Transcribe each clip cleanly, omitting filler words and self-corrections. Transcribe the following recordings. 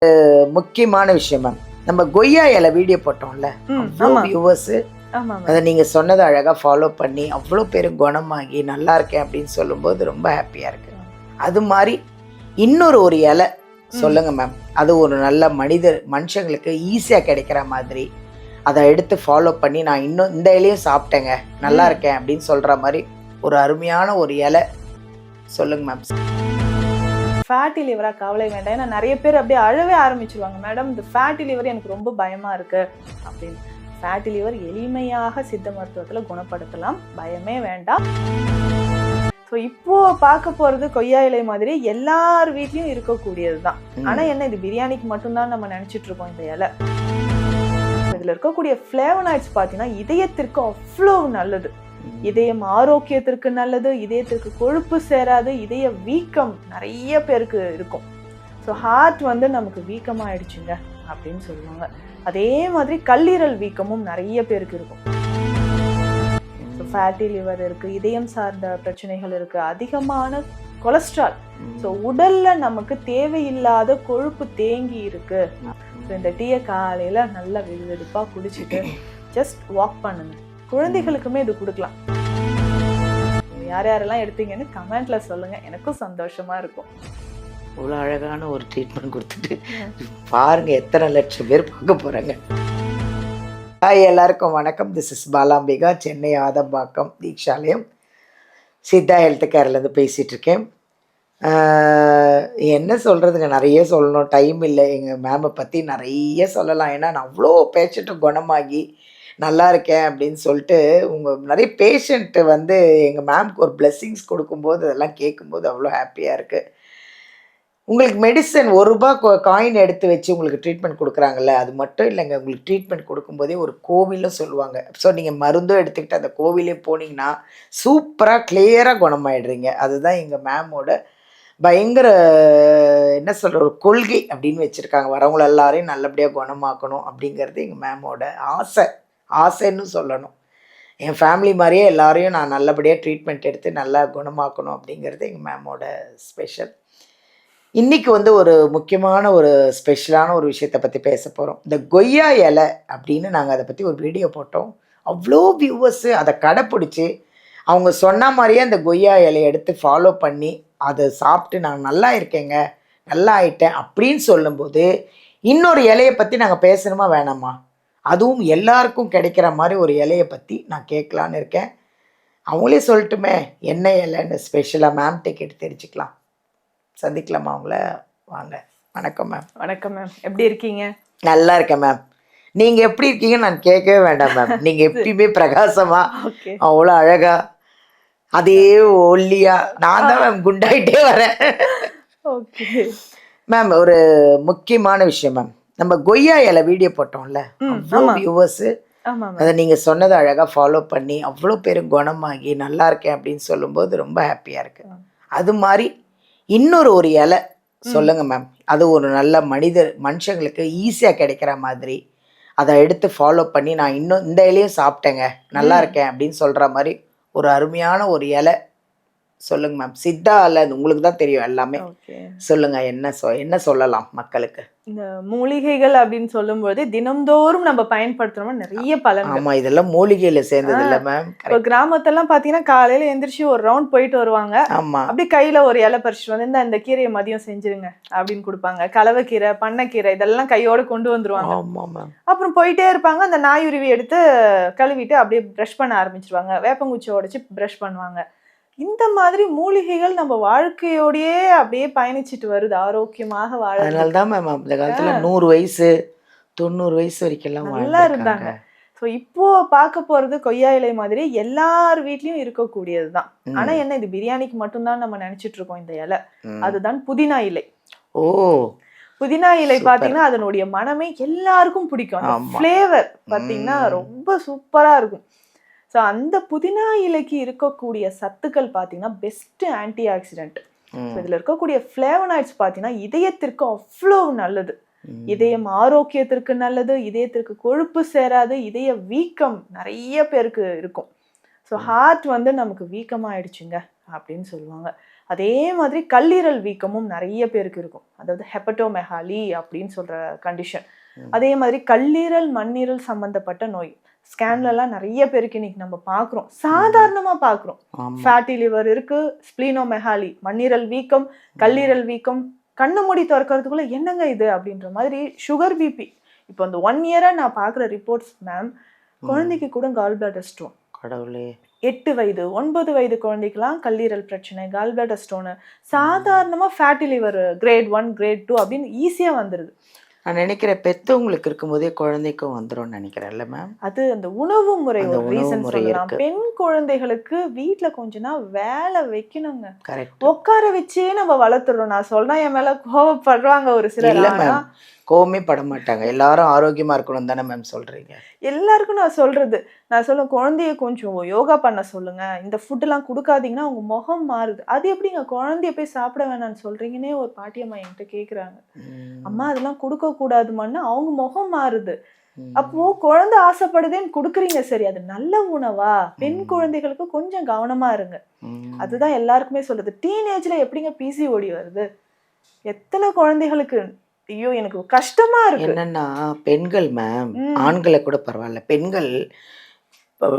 முக்கியமான விஷயம் மேம். நம்ம கொய்யா இலை வீடியோ போட்டோம்ல, அவ்வளோ ஆமா வியூவர்ஸ் ஆமா அதை மேம். நீங்க சொன்னதை அழகா ஃபாலோ பண்ணி அவ்வளோ பேரும் குணமாகி நல்லா இருக்கேன் அப்படின்னு சொல்லும்போது ரொம்ப ஹாப்பியா இருக்கு. அது மாதிரி இன்னொரு இலை சொல்லுங்க மேம். அது ஒரு நல்ல மனுஷங்களுக்கு ஈஸியா கிடைக்கிற மாதிரி அதை எடுத்து ஃபாலோ பண்ணி நான் இன்னும் இந்த இலையும் சாப்பிட்டேங்க நல்லா இருக்கேன் அப்படின்னு சொல்ற மாதிரி ஒரு அருமையான ஒரு இலை சொல்லுங்க மேம். ஃபேட்டி லிவரா கவலை வேண்டாம். ஏன்னா நிறைய பேர் அப்படியே அழவே ஆரம்பிச்சிருவாங்க. மேடம் இந்த ஃபேட்டி லிவர் எனக்கு ரொம்ப பயமா இருக்கு அப்படின்னு. ஃபேட்டி லிவர் எளிமையாக சித்த மருத்துவத்தில் குணப்படுத்தலாம், பயமே வேண்டாம். ஸோ இப்போ பார்க்க போறது கொய்யா இலை மாதிரி எல்லார் வீட்லயும் இருக்கக்கூடியது தான். ஆனா என்ன, இது பிரியாணிக்கு மட்டும்தான் நம்ம நினைச்சிட்டு இருக்கோம் இந்த இலை. இதுல இருக்கக்கூடிய ஃபிளேவனாய்ட்ஸ் பார்த்தீங்கன்னா இதயத்திற்கு அவ்வளோ நல்லது. இதயம் ஆரோக்கியத்திற்கு நல்லது, இதயத்திற்கு கொழுப்பு சேராது, இதய வீக்கம் நிறைய பேருக்கு இருக்கும். ஸோ ஹார்ட் நமக்கு வீக்கமாயிடுச்சுங்க அப்படின்னு சொல்லுவாங்க. அதே மாதிரி கல்லீரல் வீக்கமும் நிறைய பேருக்கு இருக்கும். ஸோ ஃபேட்டி லிவர் இருக்கு, இதயம் சார்ந்த பிரச்சனைகள் இருக்கு, அதிகமான கொலஸ்ட்ரால், ஸோ உடல்ல நமக்கு தேவையில்லாத கொழுப்பு தேங்கி இருக்கு. ஸோ இந்த டீயை காலையில நல்லா வெதுவெதுப்பா குடிச்சிட்டு ஜஸ்ட் வாக் பண்ணுங்க. குழந்தைகளுக்குமே இது கொடுக்கலாம். யார் யாரெல்லாம் எடுத்தீங்கன்னு கமெண்ட்ல சொல்லுங்க, எனக்கும் சந்தோஷமா இருக்கும். இவ்வளோ அழகான ஒரு ட்ரீட்மெண்ட் கொடுத்துட்டு பாருங்க எத்தனை லட்சம் பேர் பார்க்க போறாங்க. ஹாய், எல்லாருக்கும் வணக்கம். This is Balambika, Chennai Adambakkam Dheekshalayam Siddha health கேர்லேருந்து பேசிகிட்டு இருக்கேன். என்ன சொல்கிறதுங்க, நிறைய சொல்லணும், டைம் இல்லை. எங்கள் மேமை பற்றி நிறைய சொல்லலாம். ஏன்னா நான் அவ்வளோ பேஷண்ட்டு குணமாகி நல்லா இருக்கேன் அப்படின்னு சொல்லிட்டு நிறைய பேஷண்ட்டு எங்கள் மேம்க்கு ஒரு பிளெஸ்ஸிங்ஸ் கொடுக்கும்போது அதெல்லாம் கேட்கும்போது அவ்வளோ ஹாப்பியாக இருக்குது. உங்களுக்கு மெடிசன் ₹1 காயின் எடுத்து வச்சு உங்களுக்கு ட்ரீட்மெண்ட் கொடுக்குறாங்கல்ல, அது மட்டும் இல்லைங்க. உங்களுக்கு ட்ரீட்மெண்ட் கொடுக்கும்போதே ஒரு கோவிலும் சொல்லுவாங்க. ஸோ நீங்கள் மருந்தும் எடுத்துக்கிட்டு அந்த கோவிலே போனீங்கன்னா சூப்பராக கிளியராக குணமாயிடுறீங்க. அதுதான் எங்கள் மேமோட பயங்கர என்ன சொல்கிற ஒரு கொள்கை அப்படின்னு வச்சுருக்காங்க. வரவங்கள எல்லாரையும் நல்லபடியாக குணமாக்கணும் அப்படிங்கிறது எங்கள் மேமோட ஆசைன்னு சொல்லணும். என் ஃபேமிலி மாதிரியே எல்லாரையும் நான் நல்லபடியாக ட்ரீட்மெண்ட் எடுத்து நல்லா குணமாக்கணும் அப்படிங்கிறது எங்கள் மேமோட ஸ்பெஷல். இன்றைக்கி ஒரு முக்கியமான ஒரு ஸ்பெஷலான ஒரு விஷயத்தை பற்றி பேச போகிறோம். இந்த கொய்யா இலை அப்படின்னு நாங்கள் அதை பற்றி ஒரு வீடியோ போட்டோம். அவ்வளோ வியூவர்ஸு அதை கடைப்பிடிச்சி அவங்க சொன்ன மாதிரியே அந்த கொய்யா இலையை எடுத்து ஃபாலோ பண்ணி அதை சாப்பிட்டு நான் நல்லா இருக்கேங்க, நல்லா ஆயிட்டேன் அப்படின்னு சொல்லும்போது இன்னொரு இலையை பற்றி நாங்கள் பேசணுமா வேணாமா? அதுவும் எல்லாருக்கும் கிடைக்கிற மாதிரி ஒரு இலையை பற்றி நான் கேட்கலான்னு இருக்கேன். அவங்களே சொல்லட்டுமே என்ன இலைன்னு ஸ்பெஷலாக மேம்கிட்ட கேட்டு தெரிஞ்சுக்கலாம். சந்திக்கலாமா அவங்கள? வாங்க. வணக்கம் மேம். வணக்கம் மேம், எப்படி இருக்கீங்க? நல்லா இருக்கேன் மேம். நீங்கள் எப்படி இருக்கீங்கன்னு நான் கேட்கவே வேண்டாம் மேம். நீங்கள் எப்பயுமே பிரகாசமாக அவ்வளோ அழகா அதே ஒல்லியா, நான் தான் மேம் குண்டாயிட்டே வரேன். ஓகே மேம், ஒரு முக்கியமான விஷயம் மேம். நம்ம கொய்யா இலை வீடியோ போட்டோம்ல, அவ்வளோ வியூவர்ஸு அதை நீங்கள் சொன்னதை அழகாக ஃபாலோ பண்ணி அவ்வளோ பேரும் குணமாகி நல்லா இருக்கேன் அப்படின்னு சொல்லும்போது ரொம்ப ஹாப்பியாக இருக்கு. அது மாதிரி இன்னொரு இலை சொல்லுங்க மேம். அது ஒரு நல்ல மனுஷங்களுக்கு ஈஸியாக கிடைக்கிற மாதிரி அதை எடுத்து ஃபாலோ பண்ணி நான் இன்னும் இந்த இலையும் சாப்பிட்டேங்க நல்லா இருக்கேன் அப்படின்னு சொல்கிற மாதிரி ஒரு அருமையான ஒரு இலை சொல்லுங்க மேம். சித்தா இல்லை, உங்களுக்கு தான் தெரியும் எல்லாமே. சொல்லுங்க, என்ன சொல்லலாம் மக்களுக்கு? இந்த மூலிகைகள் அப்படின்னு சொல்லும்போது தினம்தோறும் நம்ம பயன்படுத்துறோம் நிறைய பலன். ஆமா, இதெல்லாம் மூலிகையில சேர்ந்தது இல்ல மேம். இப்போ கிராமத்தெல்லாம் பாத்தீங்கன்னா காலையில எந்திரிச்சு ஒரு ரவுண்ட் போயிட்டு வருவாங்க. ஆமா, அப்படி கையில ஒரு இலை பறிச்சுட்டு இந்த கீரையை மதியம் செஞ்சிருங்க அப்படின்னு கொடுப்பாங்க. கலவைக்கீரை, பண்ணைக்கீரை இதெல்லாம் கையோட கொண்டு வந்துருவாங்க. அப்புறம் போயிட்டே இருப்பாங்க. அந்த நாயுருவி எடுத்து கழுவிட்டு அப்படியே ப்ரஷ் பண்ண ஆரம்பிச்சிருவாங்க. வேப்பங்குச்சி உடைச்சு ப்ரஷ் பண்ணுவாங்க. இந்த மாதிரி மூலிகைகள் நம்ம வாழ்க்கையோடயே அப்படியே பயணிச்சுட்டு வருது, ஆரோக்கியமாக வாழ. அதனால தான் மேம் அந்த காலத்துல 100 வயசு 90 வயசு வரைக்கும் நல்லா இருந்தாங்க. ஸோ இப்போ பார்க்க போறது கொய்யா இலை மாதிரி எல்லார் வீட்லயும் இருக்கக்கூடியது தான். ஆனா என்ன, இது பிரியாணிக்கு மட்டும்தான் நம்ம நினைச்சிட்டு இருக்கோம் இந்த இலை. அதுதான் புதினா இலை. ஓ, புதினா இலை பாத்தீங்கன்னா அதனுடைய மனமே எல்லாருக்கும் பிடிக்கும். அந்த ஃபிளேவர் பாத்தீங்கன்னா ரொம்ப சூப்பரா இருக்கும். ஸோ அந்த புதினா இலைக்கு இருக்கக்கூடிய சத்துக்கள் பார்த்தீங்கன்னா பெஸ்ட் ஆன்டி ஆக்சிடென்ட். ஸோ இதில் இருக்கக்கூடிய ஃபிளேவனாய்ட்ஸ் பார்த்தீங்கன்னா இதயத்திற்கு அவ்வளோ நல்லது. இதயம் ஆரோக்கியத்திற்கு நல்லது, இதயத்திற்கு கொழுப்பு சேராது, இதய வீக்கம் நிறைய பேருக்கு இருக்கும். ஸோ ஹார்ட் நமக்கு வீக்கமாயிடுச்சுங்க அப்படின்னு சொல்லுவாங்க. அதே மாதிரி கல்லீரல் வீக்கமும் நிறைய பேருக்கு இருக்கும். அதாவது ஹெப்படோமெகாலி அப்படின்னு சொல்ற கண்டிஷன். அதே மாதிரி கல்லீரல் மண்ணீரல் சம்பந்தப்பட்ட நோய் ஸ்கேன்லலாம் நிறைய பேருக்கு இன்னைக்கு நம்ம பார்க்குறோம், சாதாரணமா பார்க்குறோம். ஃபேட்டி லிவர் இருக்கு, ஸ்ப்ளீனோமெகாலி, மண்ணீரல் வீக்கம், கல்லீரல் வீக்கம், கண்ணு மூடி திறக்கிறதுக்குள்ள என்னங்க இது அப்படின்ற மாதிரி சுகர் பிபி. இப்போ அந்த 1 இயரா நான் பார்க்குற ரிப்போர்ட்ஸ் மேம், குழந்தைக்கு கூட கால் பிளாடர் ஸ்டோன். கடவுளே. 8 வயது 9 வயது குழந்தைக்கெல்லாம் கல்லீரல் பிரச்சனை, கால் பிளாடர் ஸ்டோனு, சாதாரணமாக ஃபேட்டி லிவர் கிரேட் 1 கிரேட் 2 அப்படின்னு ஈஸியாக வந்துடுது. நான் நினைக்கிறேன் பெற்றவங்களுக்கு இருக்கும்போதே குழந்தைக்கும் வந்துடும் நினைக்கிறேன்ல மேம். அது அந்த உணவு முறை ஒரு ரீசன் சொல்லலாம். பெண் குழந்தைகளுக்கு வீட்டில் கொஞ்ச நாள் வேலை வைக்கணுங்க. கரெக்ட். உட்கார வச்சே நம்ம வளர்த்துறோம். நான் சொல்றேன், என் மேல கோவப்படுறாங்க ஒரு சிலர். இல்லை மேம், கோவமே பட மாட்டாங்க. எல்லாரும் ஆரோக்கியமா இருக்கணும் தானே மேம் சொல்றீங்க? எல்லாருக்கும் நான் சொல்லுவேன், குழந்தைய கொஞ்சம் யோகா பண்ண சொல்லுங்க, இந்த ஃபுட்டெல்லாம் கொடுக்காதீங்கன்னா அவங்க முகம் மாறுது. அது எப்படிங்க குழந்தைய போய் சாப்பிட வேணாம்னு சொல்றீங்கன்னே ஒரு பாட்டியம்மா என்கிட்ட கேட்குறாங்க. அம்மா அதெல்லாம் கொடுக்க கூடாதுமான்னு அவங்க முகம் மாறுது. அப்போ குழந்தை ஆசைப்படுதேன்னு கொடுக்குறீங்க, சரி அது நல்ல உணவா? பெண் குழந்தைகளுக்கு கொஞ்சம் கவனமா இருங்க. அதுதான் எல்லாருக்குமே சொல்றது. டீனேஜ்ல எப்படிங்க பிசிஓடி வருது? எத்தனை குழந்தைகளுக்கு? ஐயோ எனக்கு கஷ்டமா இருக்கு. என்னன்னா பெண்கள் மேம், ஆண்களை கூட பரவாயில்ல, பெண்கள்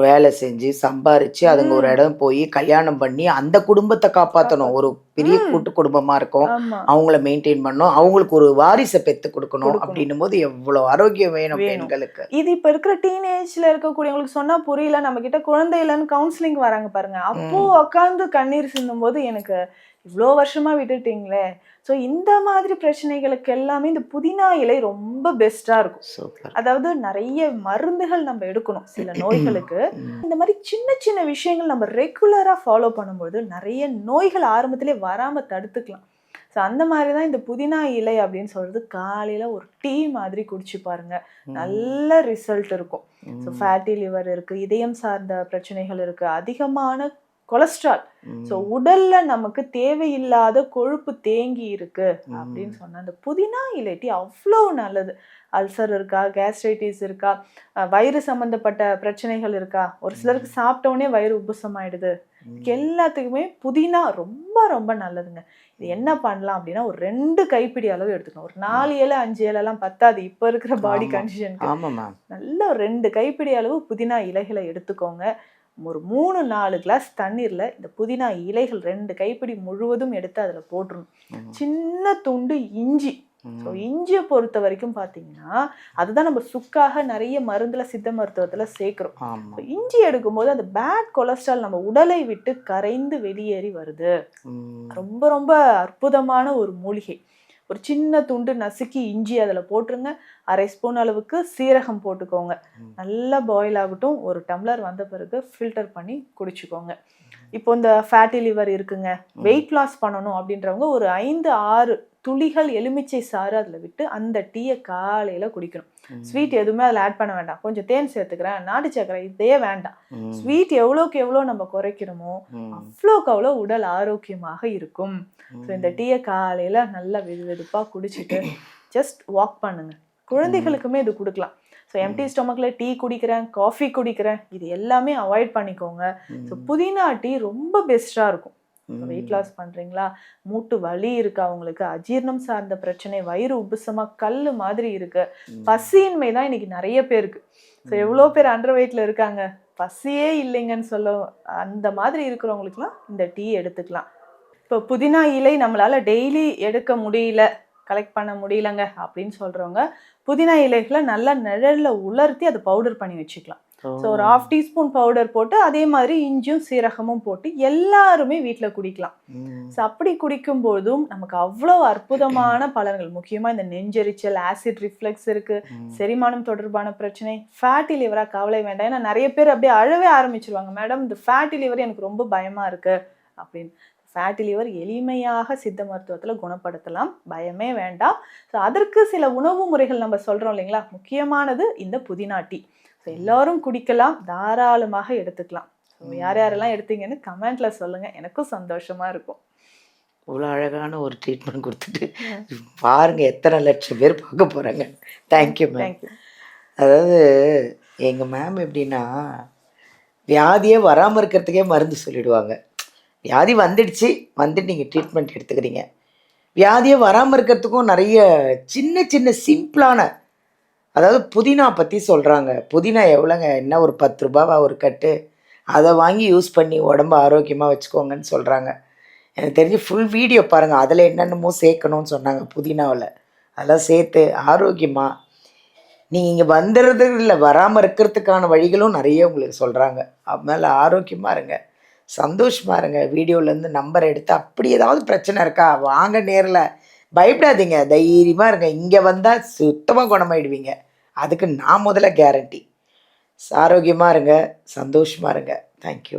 வேலை செஞ்சு சம்பாரிச்சு அதுங்க ஒரு இடம் போய் கல்யாணம் பண்ணி அந்த குடும்பத்தை காப்பாற்றணும். ஒரு பெரிய கூட்டு குடும்பமா இருக்கும், அவங்கள மெயின்டைன் பண்ணணும், அவங்களுக்கு ஒரு வாரிசை பெற்று கொடுக்கணும். அப்படின்னும் போது எவ்வளவு ஆரோக்கியம் வேணும் பெண்களுக்கு. இது இப்ப இருக்கிற டீனேஜ்ல இருக்கக்கூடியவங்களுக்கு சொன்னா புரியல, நம்ம கிட்ட குழந்தை இல்லைன்னு கவுன்சிலிங் வராங்க பாருங்க, அப்போ உட்காந்து கண்ணீர் சிந்தும் போது எனக்கு இவ்வளோ வருஷமா விட்டுட்டீங்களே. ஸோ இந்த மாதிரி பிரச்சனைகளுக்கு எல்லாமே இந்த புதினா இலை ரொம்ப பெஸ்டா இருக்கும். அதாவது நிறைய மருந்துகள் நம்ம எடுக்கணும் சில நோய்களுக்கு. இந்த மாதிரி சின்ன சின்ன விஷயங்கள் நம்ம ரெகுலரா ஃபாலோ பண்ணும்போது நிறைய நோய்கள் ஆரம்பத்திலே வராம தடுத்துக்கலாம். ஸோ அந்த மாதிரி தான் இந்த புதினா இலை அப்படின்னு சொல்றது. காலையில ஒரு டீ மாதிரி குடிச்சு பாருங்க, நல்ல ரிசல்ட் இருக்கும். ஸோ ஃபேட்டி லிவர் இருக்கு, இதயம் சார்ந்த பிரச்சனைகள் இருக்கு, அதிகமான கொலஸ்ட்ரால், ஸோ உடல்ல நமக்கு தேவையில்லாத கொழுப்பு தேங்கி இருக்கு அப்படின்னு சொன்னா அந்த புதினா இலை டீ அவ்வளோ நல்லது. அல்சர் இருக்கா, கேஸ்ட்ரைட்டிஸ் இருக்கா, வயிறு சம்பந்தப்பட்ட பிரச்சனைகள் இருக்கா, ஒரு சிலருக்கு சாப்பிட்டோடனே வயிறு உப்புசமாயிடுது, எல்லாத்துக்குமே புதினா ரொம்ப ரொம்ப நல்லதுங்க. இது என்ன பண்ணலாம் அப்படின்னா, ஒரு 2 கைப்பிடி அளவு எடுத்துக்கணும். ஒரு 4 இலை 5 இலைலாம் பத்தாது இப்போ இருக்கிற பாடி கண்டிஷனுக்கு. நல்ல 2 கைப்பிடி அளவு புதினா இலைகளை எடுத்துக்கோங்க. ஒரு 3-4 கிளாஸ் தண்ணீர்ல இந்த புதினா இலைகள் 2 கைப்பிடி முழுவதும் எடுத்து அதில் போட்டுருணும். சின்ன துண்டு இஞ்சி. ஸோ இஞ்சியை பொறுத்த வரைக்கும் பார்த்தீங்கன்னா அதுதான் நம்ம சுக்காக நிறைய மருந்துல சித்த மருத்துவத்துல சேர்க்கிறோம். இஞ்சி எடுக்கும்போது அந்த பேட் கொலஸ்ட்ரால் நம்ம உடலை விட்டு கரைந்து வெளியேறி வருது. ரொம்ப ரொம்ப அற்புதமான ஒரு மூலிகை. ஒரு சின்ன துண்டு நசுக்கி இஞ்சி அதில் போட்டுருங்க. 1/2 ஸ்பூன் அளவுக்கு சீரகம் போட்டுக்கோங்க. நல்லா பாயில் ஆகட்டும். ஒரு டம்ளர் வந்த பிறகு ஃபில்டர் பண்ணி குடிச்சுக்கோங்க. இப்போ இந்த ஃபேட்டி லிவர் இருக்குங்க, வெயிட் லாஸ் பண்ணணும் அப்படின்றவங்க ஒரு 5-6 துளிகள் எலுமிச்சை சாறு அதில் விட்டு அந்த டீயை காலையில் குடிக்கணும். ஸ்வீட் எதுவுமே அதில் ஆட் பண்ண வேண்டாம். கொஞ்சம் தேன் சேர்த்துக்கிறேன், நாட்டு சர்க்கரை இதே வேண்டாம். ஸ்வீட் எவ்வளோக்கு எவ்வளோ நம்ம குறைக்கிறோமோ அவ்வளோக்கு அவ்வளோ உடல் ஆரோக்கியமாக இருக்கும். ஸோ இந்த டீயை காலையில் நல்லா வெது வெதுப்பாக குடிச்சிட்டு ஜஸ்ட் வாக் பண்ணுங்க. குழந்தைகளுக்குமே இது கொடுக்கலாம். ஸோ எம்டி ஸ்டொமக்கில் டீ குடிக்கிறேன், காஃபி குடிக்கிறேன், இது எல்லாமே அவாய்ட் பண்ணிக்கோங்க. ஸோ புதினா டீ ரொம்ப பெஸ்ட்டாக இருக்கும். வெயிட் லாஸ் பண்ணுறீங்களா, மூட்டு வலி இருக்கு, அவங்களுக்கு அஜீர்ணம் சார்ந்த பிரச்சனை, வயிறு உப்புசமாக கல் மாதிரி இருக்கு, பசியின்மை தான் இன்னைக்கு நிறைய பேருக்கு. ஸோ எவ்வளோ பேர் அண்டர் வெயிட்ல இருக்காங்க, பசியே இல்லைங்கன்னு சொல்ல, அந்த மாதிரி இருக்கிறவங்களுக்குலாம் இந்த டீ எடுத்துக்கலாம். இப்போ புதினா இலை நம்மளால டெய்லி எடுக்க முடியல, கலெக்ட் பண்ண முடியலங்க அப்படின்னு சொல்றவங்க புதினா இலைகளை நல்லா நிழல்ல உலர்த்தி அதை பவுடர் பண்ணி வச்சுக்கலாம். ஸோ ஒரு 1/2 டீஸ்பூன் பவுடர் போட்டு அதே மாதிரி இஞ்சியும் சீரகமும் போட்டு எல்லாருமே வீட்டில் குடிக்கலாம். ஸோ அப்படி குடிக்கும் போதும் நமக்கு அவ்வளோ அற்புதமான பலன்கள். முக்கியமாக இந்த நெஞ்செரிச்சல், ஆசிட் ரிஃப்ளெக்ஸ் இருக்கு, செரிமானம் தொடர்பான பிரச்சனை, ஃபேட்டி லிவரா கவலை வேண்டாம். ஏன்னா நிறைய பேர் அப்படியே அழவே ஆரம்பிச்சிருவாங்க, மேடம் இந்த ஃபேட்டி லிவர் எனக்கு ரொம்ப பயமா இருக்கு அப்படின்னு. ஃபேட்டி லிவர் எளிமையாக சித்த மருத்துவத்தில் குணப்படுத்தலாம், பயமே வேண்டாம். ஸோ அதற்கு சில உணவு முறைகள் நம்ம சொல்கிறோம் இல்லைங்களா, முக்கியமானது இந்த புதினா டீ. ஸோ எல்லோரும் குடிக்கலாம், தாராளமாக எடுத்துக்கலாம். ஸோ யார் யாரெல்லாம் எடுத்தீங்கன்னு கமெண்ட்ல சொல்லுங்கள், எனக்கும் சந்தோஷமாக இருக்கும். இவ்வளோ அழகான ஒரு ட்ரீட்மெண்ட் கொடுத்துட்டு பாருங்க எத்தனை லட்சம் பேர் பார்க்க போகிறாங்க. Thank you ma'am. தேங்க்யூ. அதாவது எங்கள் மேம் எப்படின்னா வியாதியே வராமல் இருக்கிறதுக்கே மருந்து சொல்லிடுவாங்க. வியாதி வந்துடுச்சு, வந்துட்டு நீங்கள் ட்ரீட்மெண்ட் எடுத்துக்கிறீங்க. வியாதியே வராமல் இருக்கிறதுக்கும் நிறைய சின்ன சின்ன சிம்பிளான, அதாவது புதினா பற்றி சொல்கிறாங்க. புதினா எவ்வளோங்க? என்ன ஒரு 10 ரூபாவா ஒரு கட்டு? அதை வாங்கி யூஸ் பண்ணி உடம்ப ஆரோக்கியமாக வச்சுக்கோங்கன்னு சொல்கிறாங்க. எனக்கு தெரிஞ்சு ஃபுல் வீடியோ பாருங்கள். அதில் என்னென்னமோ சேர்க்கணும்னு சொன்னாங்க புதினாவில். அதெல்லாம் சேர்த்து ஆரோக்கியமாக நீங்கள் இங்கே வந்துடுறது இல்லை, வராமல் இருக்கிறதுக்கான வழிகளும் நிறைய உங்களுக்கு சொல்கிறாங்க. அதனால் ஆரோக்கியமாக இருங்க, சந்தோஷமாக இருங்க. வீடியோலேருந்து நம்பர் எடுத்து அப்படி ஏதாவது பிரச்சனை இருக்கா வாங்க நேரில். பயப்படாதீங்க, தைரியமாக இருங்க. இங்கே வந்தால் சுத்தமாக குணமாயிடுவீங்க. அதுக்கு நான் முதல்ல கேரண்டி. ஆரோக்கியமாக இருங்க, சந்தோஷமாக இருங்க. தேங்க்யூ.